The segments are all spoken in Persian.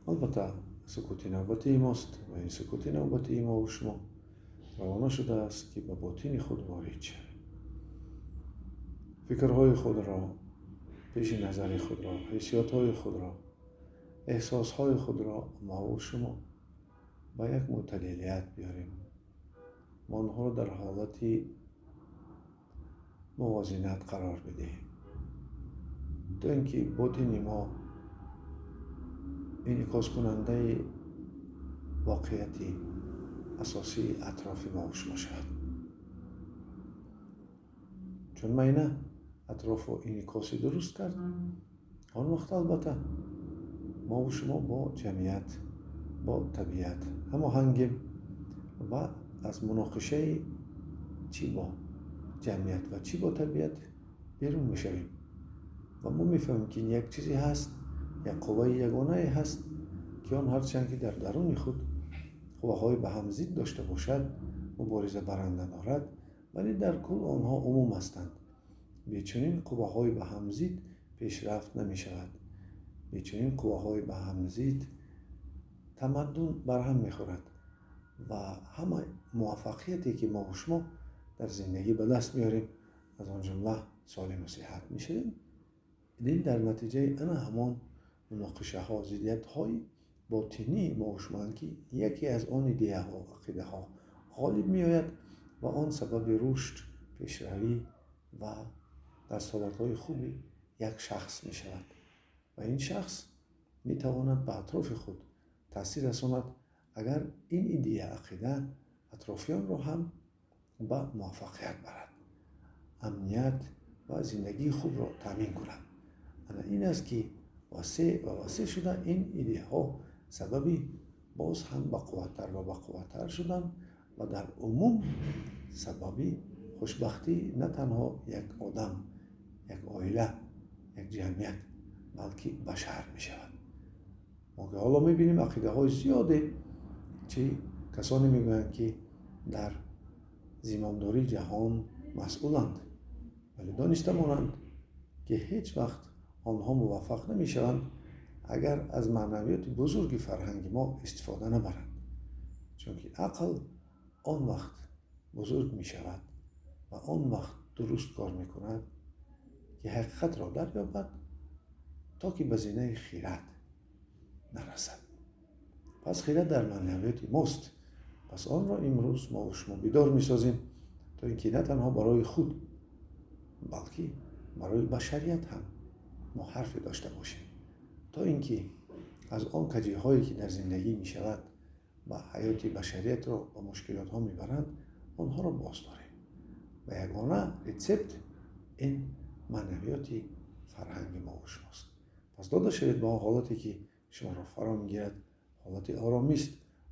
البته سکوتی نوبتی ماست و این سکوتی نوبتی ما و شما روانه شده است که به باطن خود وارد شویم. فکرهای خود را، پیش نظر خود را، حسیاتهای خود را، احساسهای خود را ما و شما به یک معتدلیت بیاریم. ما آنها را در حالت موازنت قرار بدهیم تا اینکه باطن ما انعکاس کننده واقعیت اساسی اطراف ما و شما شود. چون مینه اطراف و انعکاسی درست کرد، آن وقت البته ما و شما با جمعیت، با طبیعت هماهنگیم و از مناقشه چی با جمعیت و چی با طبیعت بیرون میشویم و ما میفهمیم که یک چیزی هست، یک قوه یگانه هست که آن هرچند که در درون خود قوه‌های به هم ضد داشته باشد، مبارزه برنده دارد، ولی در کل آنها عموم هستند. بیچنین قوه‌های به هم ضد پیشرفت نمی شود. بیچنین قوه‌های به هم ضد تمدن برهم میخورد و همه موفقیتی که ما و شما در زندگی به دست میاریم از آن جمله سالم و صحت میشیم. این در نتیجه این همان مناقشه ها، ضدیت های باطنی ما و شما که یکی از آن ایده ها، عقیده ها غالب می آید و آن سبب رشد، پیشروی و دستاوردهای خوبی یک شخص می شود و این شخص می تواند به اطراف خود تأثیر رساند اگر این ایده عقیده اطرافیان را هم به موفقیت برد، امنیت و زندگی خوب را تامین کند. این است که واسه شده این ایده ها سببی باز هم بقوتر و بقوتر شدن و در عموم سببی خوشبختی نه تنها یک آدم، یک عائله، یک جمعیت، بلکه بشر می شود. ما که حالا می بینیم عقیده های زیاده چه کسانی می گویند که در زمامداری جهان مسئولند، ولی دانسته مانند که هیچ وقت آنها موفق نمی شوند اگر از معنویات بزرگ فرهنگ ما استفاده نبرند. چون که عقل آن وقت بزرگ می شود و آن وقت درست کار می کند که حقیقت را دریابد تا که به زینه خیرات نرسد. پس خیرات در معنویات ماست. پس آن را امروز ما و شما بیدار می سازیم تا اینکه نه تنها برای خود بلکه برای بشریت هم ما حرفی داشته باشیم تا اینکه از آن کجی‌هایی که در زندگی می شود و حیات بشریت را با مشکلات ها می برند آنها را باز داریم و یگانه ریسپت این معنویات فرهنگ ما و شماست. پس داده شوید با حالتی که شما را فرا می گیرد، حالت آرامی است،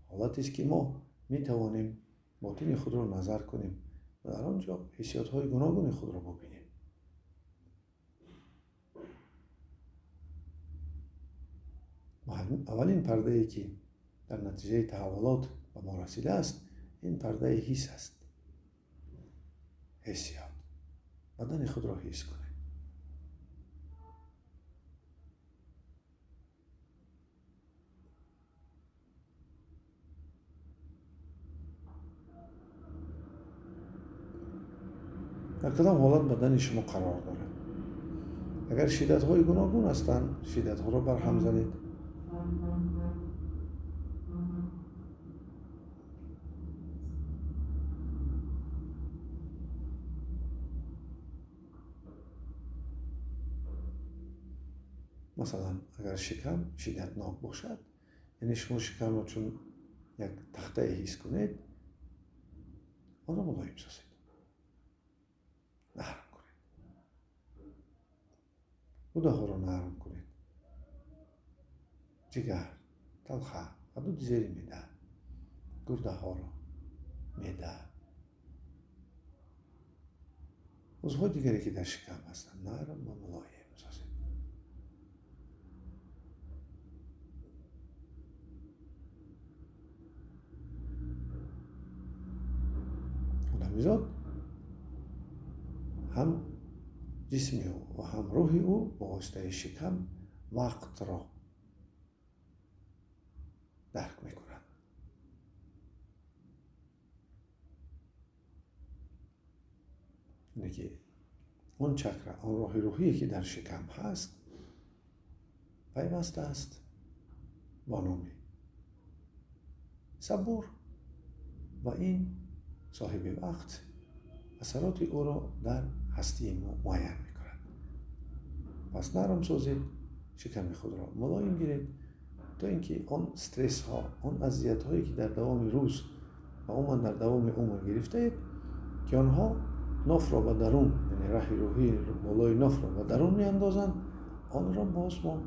حالتی است که ما می توانیم باطن خود را نظر کنیم و در آنجا حسیات های گوناگون خود را ببینیم. اولین پرده ای که در نتیجه تحولات به ما رسیده است، این پرده حس است. حسیات. بدن خود را حس کنید. در کدام حالت بدن شما قرار دارد؟ اگر شدت های گوناگون هستند، شدت ها را برهم زنید. مثلا اگر شکم شدتناک باشد، یعنی شما شکم را چون یک تخته حس کنید، آن را ملایم سازید. نرم کنید. روده ها را نرم کنید. جگر، تلخه، حدود زیر میده، گرده ها را، میده، عضوهای دیگری که در شکم هستند نرم و ملایم سازید. آدمیزاد هم جسمی و هم روحی او با واسطه شکم وقت را درک میکنند. اینه که اون چکره، اون راه روحی که در شکم هست پیوسته است با نام صبور و این صاحب وقت اثرات او را در هستی ما معین میکند. پس نرم سازید شکم خود را، ملایم گیرید تا اینکه آن استرس ها، آن اذیت هایی که در دوام روز و عموما در دوام عمر گرفته اید که آنها ناف را به درون، یعنی راه روحی بالای ناف را به درون میاندازند، آن را باز ما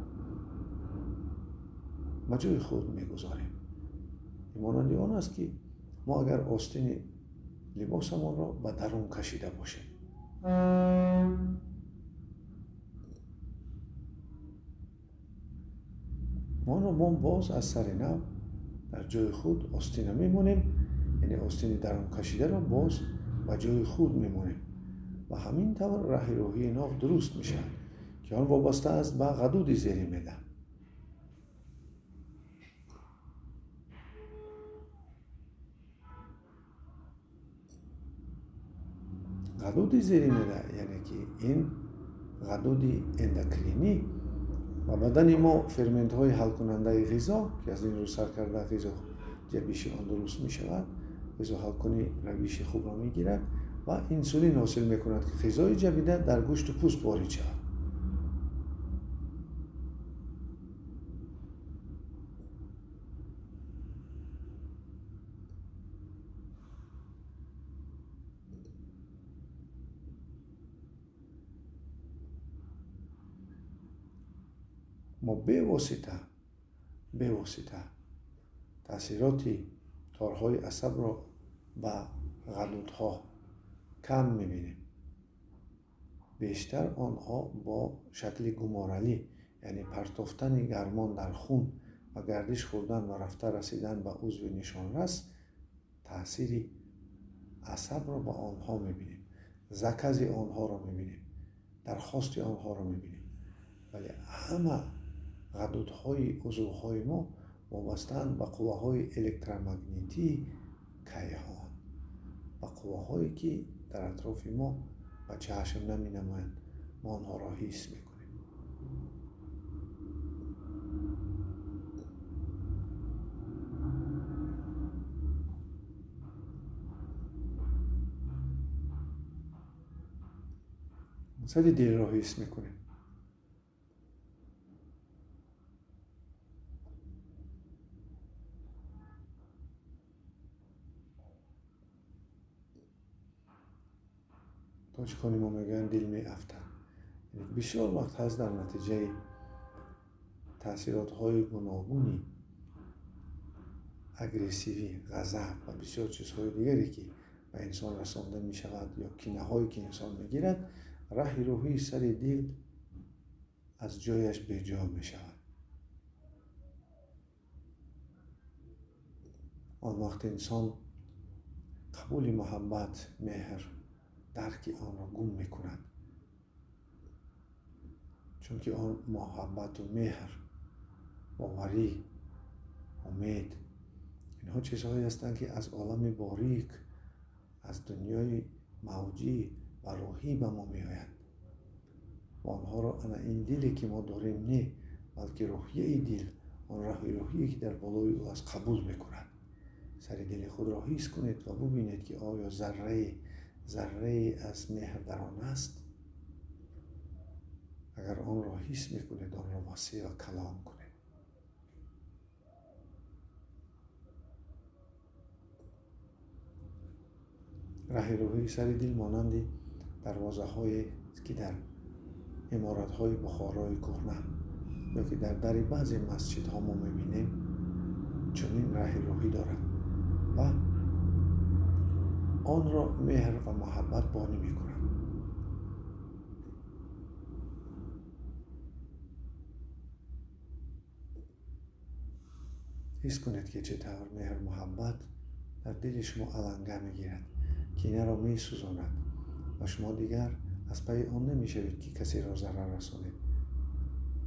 به جای خود میگذاریم. مانند آن است که ما اگر آستین لباسمان را به درون کشیده باشیم، ما را باز از سر نو در جای خود آستین میمونیم، یعنی آستین درون کشیده را باز به جای خود میمونیم و همین طور راه روحی ناف درست میشه که آن وابسته است به غدود زیری میده. غدود زیری میده یعنی که این غدود اندوکرینی و بدن ما فرمنت های حل کننده غذا که از این رو سر کرده غذا جبیش آن درست می شود، غذا حل کنی رویش خوب را می گیرد و انسولین حاصل می کند که غذای جبیده در گوشت و پوست وارد شود. ما به واسطه تأثیرات تارهای عصب را به غدودها کم می‌بینیم. بیشتر آنها با شکل گمارلی، یعنی پرتافتن گرمان در خون و گردش خوردن و رفته رسیدن به عضو نشانرس، تأثیر عصب را با آنها می‌بینیم، زکز آنها را می‌بینیم، درخواست آنها را می‌بینیم. ولی همه غدودهای عضوهای ما وابسته‌اند به قوه‌های الکترومغناطیسی کیهان و قوه‌هایی که در اطراف ما و چشم نمی‌نمایند، ما آنها را حس می‌کنیم. سر دل را حس می‌کنیم. تاجیکانی ما میگن دل می‌افتد. یعنی بسیار وقت هست در نتیجه تأثیرات های گوناگونی، اگریسیوی، غضب و بسیار چیزهای دیگری که به انسان رسانده می شود یا کینه هایی که انسان می گیرد، راه روحی سر دل از جایش به جا می شود. آن وقت انسان قبول محبت، مهر، درک آن را گم می کند، چون که آن محبت و مهر، باوری، امید، اینها چیزهایی هستند که از عالم باریک، از دنیای موجی و روحی به ما می آیند. و آنها را انا این دلی که ما داریم نه، بلکه روحیه دل، آن روحیه که در بالای او از قبول می کند. سر دل خود را حس کنید و ببینید که آیا ذره از مهر در آن است. اگر آن را حس می کنید، آن را وسیع و کلام کنید. راه روحی سر دل مانند دروازه هایی که در عمارت های بخارای کهنه یا که در در بعضی مسجد ها ما میبینیم، چنین راه روحی دارد و آن را مهر و محبت بانی میکنند. حس کنید که چطور مهر محبت در دل شما علنگه میگیرد، کینه را میسوزاند و شما دیگر از پی آن نمیشوید که کسی را ضرر رسانید.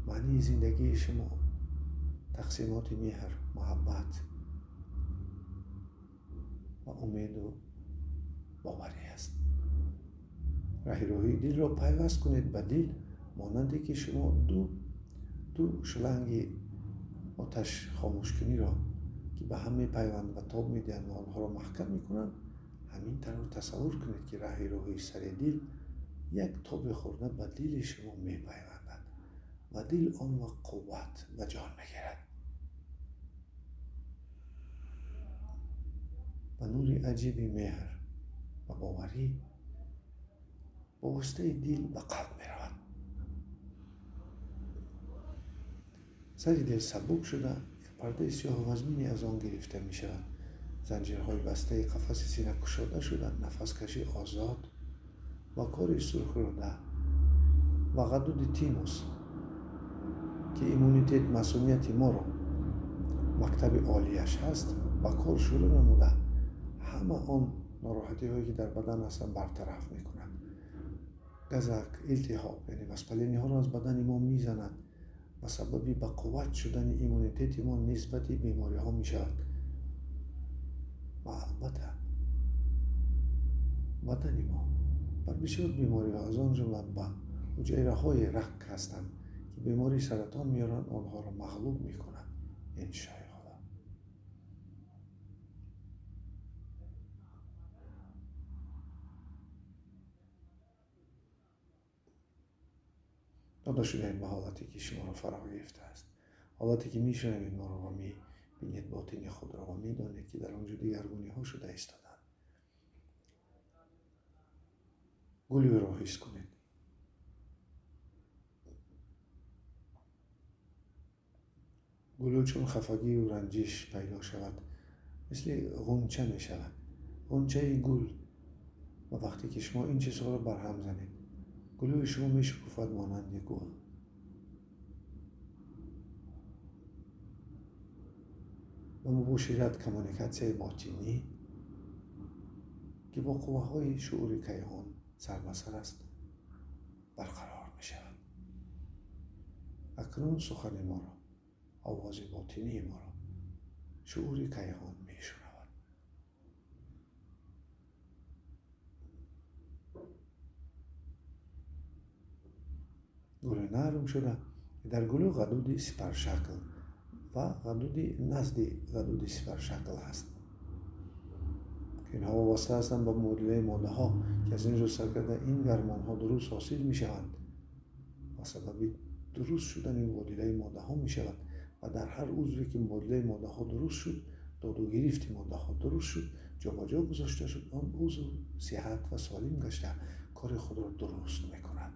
معنی زندگی شما تقسیمات مهر، محبت و امید و باوری است. روحی دل را پیوست کنید به دل، مانندی که شما دو شلنگ آتش خاموش کنی را که به هم میپیوند و تاب میدهند و آنها را محکم میکنند، همین طور رو تصور کنید که روحی سر دل یک تاب خورده به دل شما میپیوندد و دل آن وقت قوت و جان میگیرد. و نور عجیب مهر و باوری با واسطه دل به قلب میرود. سر دل سبک شده، پرده سیاه و وزمینی از آن گرفته می شود. زنجیرهای بسته قفس سینه گشاده شده، نفس کشی آزاد با کار سرخ روده و غدود تیموس که ایمونیتت مسئولیت ما را مکتب عالیش هست با کار شروع نموده، همه آن ناراحتی هایی که در بدن هستن برطرف می کند. گزک، التهاب یعنی وسپلینی ها را از بدن ما می زند و سببی به قوت شدن ایمونیتت ما نسبت بیماری ها می شود. و البته بدن ما بر بسیار بیماری ها از آن جمله به حجیره های رق هستند که بیماری سرطان میارن، آنها را مغلوب می کنند. این شای خدا. داده شده این به حالتی که شما را فرا گرفته است، حالتی که می شنوید ما را و می بینید باطنی خود را و می دانید که در آنجا دیگرگونی ها شده ایستادند. گلی را حس کنید. گلو چون خفگی و رنجش پیدا شود مثل غنچه می شود، غنچه گل، و وقتی که شما این چیزها را برهم زنید گلوی شما می شکوفد مانند گل. و مباشرت کمونیکاسیون باطنی که با قوه های شعور کیهان سر به سر است برقرار می شود. اکنون سخن ما را، آواز باطنی ما را شعور کیهان می شنود. گل نرم شده در گلو غدود سپر شکل و غدود نزد غدود سپر شکل هست. اینها وابسته هستند به مدیله ماده ها که از این رو سرکرده این گرمان ها درست حاصل می شوند و سبب درست شدن این مدیله ماده ها می شود و در هر عضوی که مدیله ماده ها درست شد، داد و گرفت ماده ها درست شد، جا با جا گذاشته شد، آن عضو صحت و سالم گشته کار خود را درست می کند.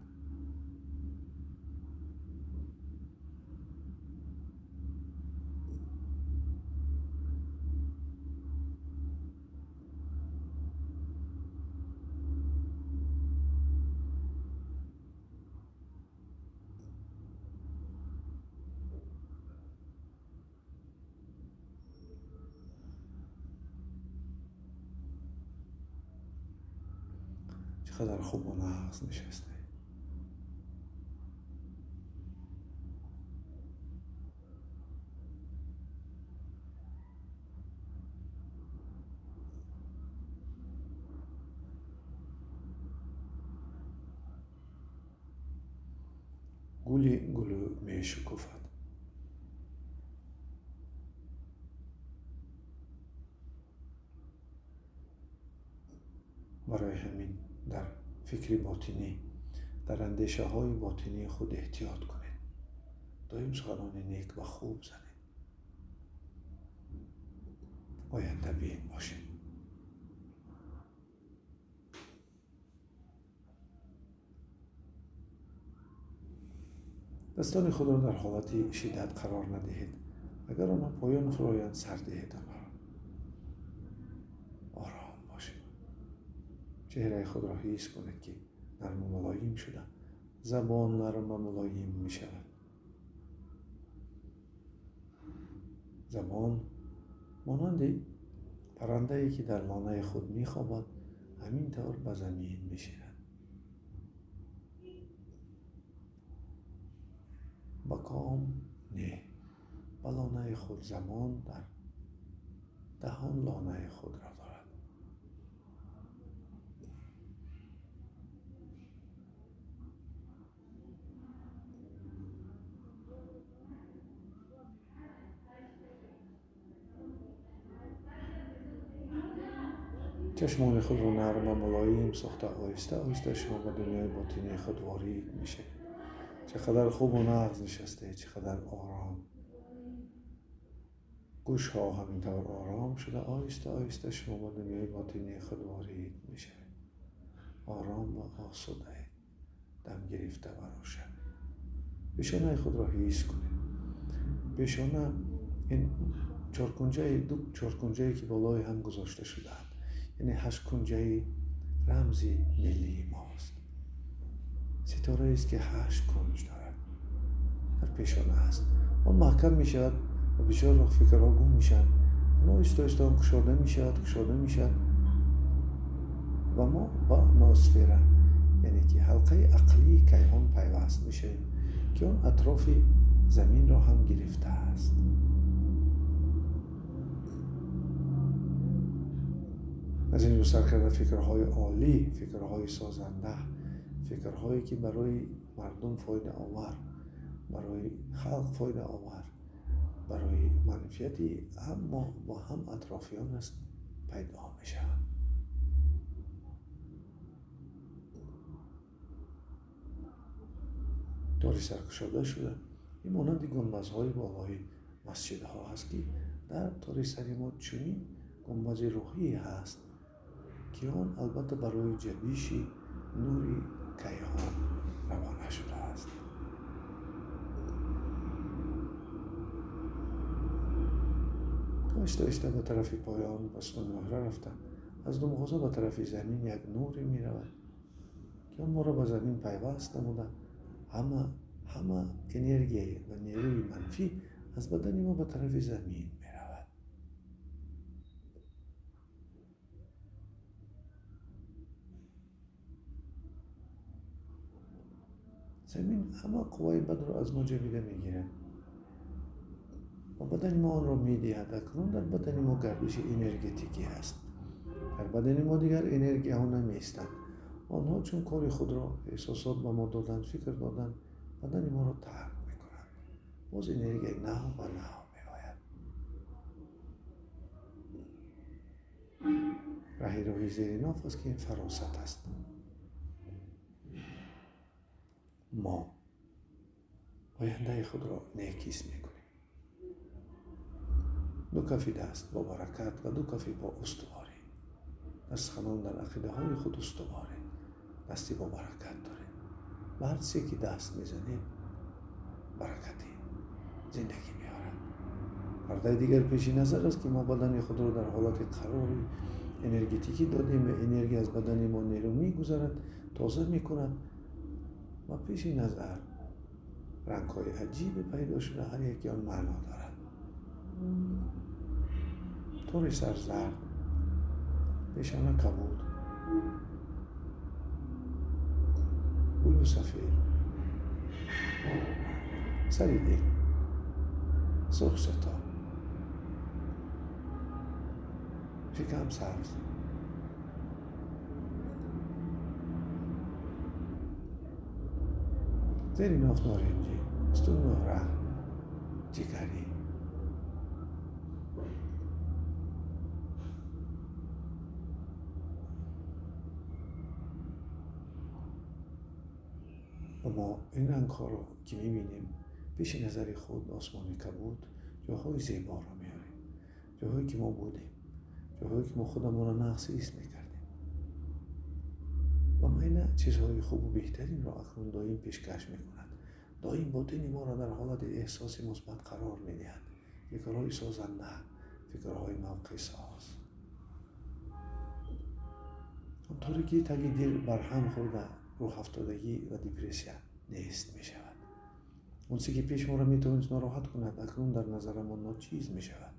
چقدر خوب و نغز نشسته. گلو می شکوفد. برای همین در فکر باطنی، در اندیشه های باطنی خود احتیاط کنید. دایم سخنان نیک و خوب زنید. آینده بین باشید. دستان خود را در حالت شدت قرار ندهید. اگر آنها پایان فرایند سر دهید آنها را. آرام باشید. چهره خود را حس کنید که نرم و ملایم شده. زبان نرم و ملایم می شود. زبان مانند پرنده‌ای که در لانه خود می خوابد همین طور به زمین می شیرد. با کام نه، و لانه خود زمان در دهان لانه خود را دارد. چشمان خود رو نرم و ملایم ساخته آهسته آهسته شما به دنیای باطنی خود وارد میشه. چقدر خوب و نغز نشسته، چقدر آرام. گوش ها همینطور آرام شده، آهسته آهسته شما به دنیای باطنی خود وارد میشه. آرام و آسوده، دم گرفته و روشن. پیشانه خود را حس کنید. پیشانه این دو چارکنجه‌ای که بالای هم گذاشته شده، یعنی 8 کنجه رمزی ملی ماست. ستاره است که 8 کنج دارد، در پیشانه هست. اون محکم می شود و بسیار وقت فکرها گم میشن. اون آهسته آهسته کشاده می شود و ما با نوسفره، یعنی که حلقه عقلی کیهان پیوست میشه که اون اطراف زمین را هم گرفته است. از این رو سر کرده فکرهای عالی، فکرهای سازنده، فکرهایی که برای مردم فایده آور، برای خلق فایده آور، برای منفیتی اما با هم اطرافیان است پیدا می شود. داری سرکشاده شده. این مانند گنبدهای بالای مسجدها هست که در تاری سری ما چنین گنبد روحی هست که آن البته برای جنبش نوری کیهان روانه شده است. آهسته آهسته به طرف پایان بستون مهره رفته، از دو مغازه به طرف زمین یک نوری می رود که ما را به زمین پیوست نموده. همه انرژی و نیروی منفی از بدن ما به طرف زمین می رود. زمین همه قوای بد را از ما جویده می گیرد و بدن ما آن را می دهد. اکنون در بدن ما گردش انرژتیکی هست. در بدن ما دیگر انرژی ها نمی استند. آنها چون کار خود را احساسات به ما دادن، فکر دادن، بدن ما را ترک می کنند. باز انرژی نو و نو می آید. راهی زیر ناف است که این فراست است. ما آینده خود را نیکیست می کنیم. دو کفی دست با برکت و دو کفی با استواری. دست خنان در عقیده های خود استواره، دستی با برکت داره. به هر چیزی که دست میزنیم برکتی زندگی میاره. پرده دیگر پیش نظر است که ما بدن خود را در حالت قراری انرژتیکی دادیم و انرژی از بدن ما نیرو میگذارد، تازه میکند و پیش نظر رنگ‌های عجیب پیدا شده، هر یکی آن معنا دارد. طور سر زرد، پیشانه کبود، بلو سفید، سری دل، سرخ ستا، شکم سبز، زیر ناف نارنجی، استون مهره، جگری. و ما این رنگ ها رو که میبینیم پیش نظر خود آسمانی کبود، جاهای زیبا رو میاریم، جاهایی که ما بودیم، جاهایی که ما خودمون رو نقصیست میکردیم و معینه چیزهای خوب و بهترین را اکنون دائم پیشکش میکند. دائم باطن ما را در حالت احساس مثبت قرار میدهد. فکرهای سازنده، فکرهای موقع ساز. اونطوری که تگی دل برهم خورده، روح افتادگی و دیپرسیا نیست می شود. اون چیزی که پیش ما را می توانست ناراحت کند، اکنون در نظر ما ناچیز می شود.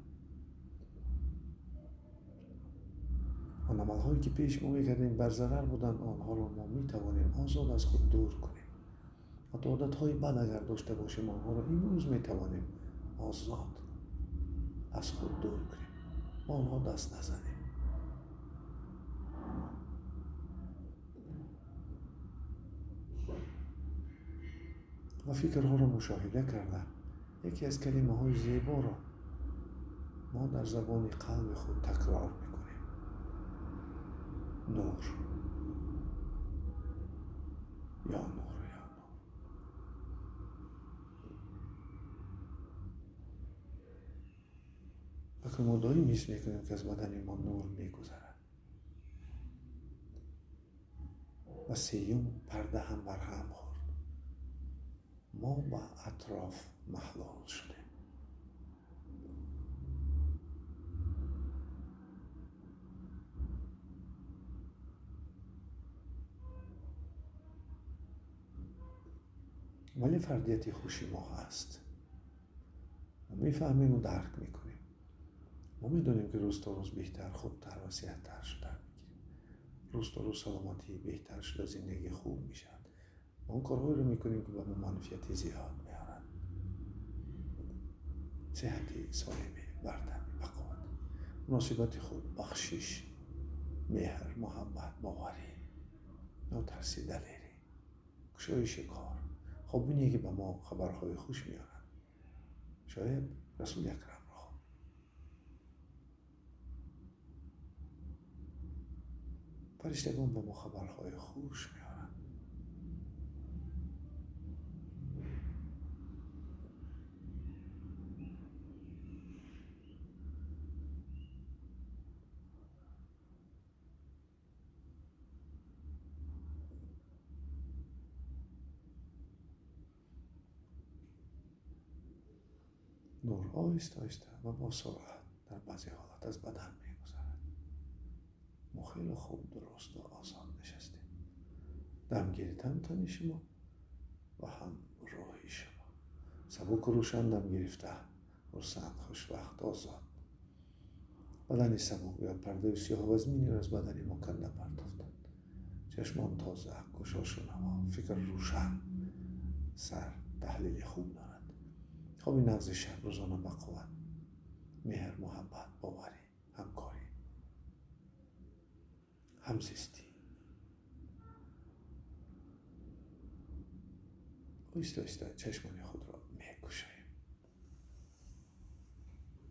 آن عملهایی که پیش ما می کردیم بر ضرر بودن، آنها را ما می توانیم آزاد از خود دور کنیم. حتی عادتهای بد اگر داشته باشیم، آنها را امروز می توانیم آزاد از خود دور کنیم، ما اونها دست نزنیم. و فکرها رو مشاهده کردم. یکی از کلمه های زیبا را ما در زبان قلب خود تکرار میکنیم: نور، یا نور، یا نور. و ما دائم حس میکنیم که از بدن ما نور میگذرد. و سیوم پرده هم بر هم خورد. ما با اطراف محلول شدیم. ولی فردیت خوشی ما هست. ما میفهمیم و درک میکنیم. ما میدونیم که روز تا روز بهتر، خوبتر و صحت‌تر شدن میگیریم. روز تا روز سلامتی بهتر شده، زندگی خوب میشد. ما اون کارهایی رو میکنیم که به ما منفیتی زیاد میارن. صحتی سالمی، بردمی، بقوت، مناسبت خوب، بخشش، مهر، محبت، باوری، نوترسی، دلیری، گشایش کار. خب اینیه که به ما خبرهای خوش میارن. شاید رسول اکرم را فرشتگان به ما خبرهای خوش میارن. نور آهسته آهسته و با سرعت در بعضی حالات از بدن میگذرد. ما خیلی خوب، درست و آسان نشستیم. دمگیری تن شما و هم روحی شما سبک و روشن دم گرفته، خرسند، خوشبخت، آزاد. بدن سبک یا پرده سیاه و زمینی را از بدن ما کنده پرداختند. چشمان تازه، گوشاش و نما، فکر روشن، سر تحلیل خوب دارد. خوابی نغز شب، روزانه بقوت، مهر، محبت، باوری، همکاری، همزیستی. آهسته آهسته چشمان خود را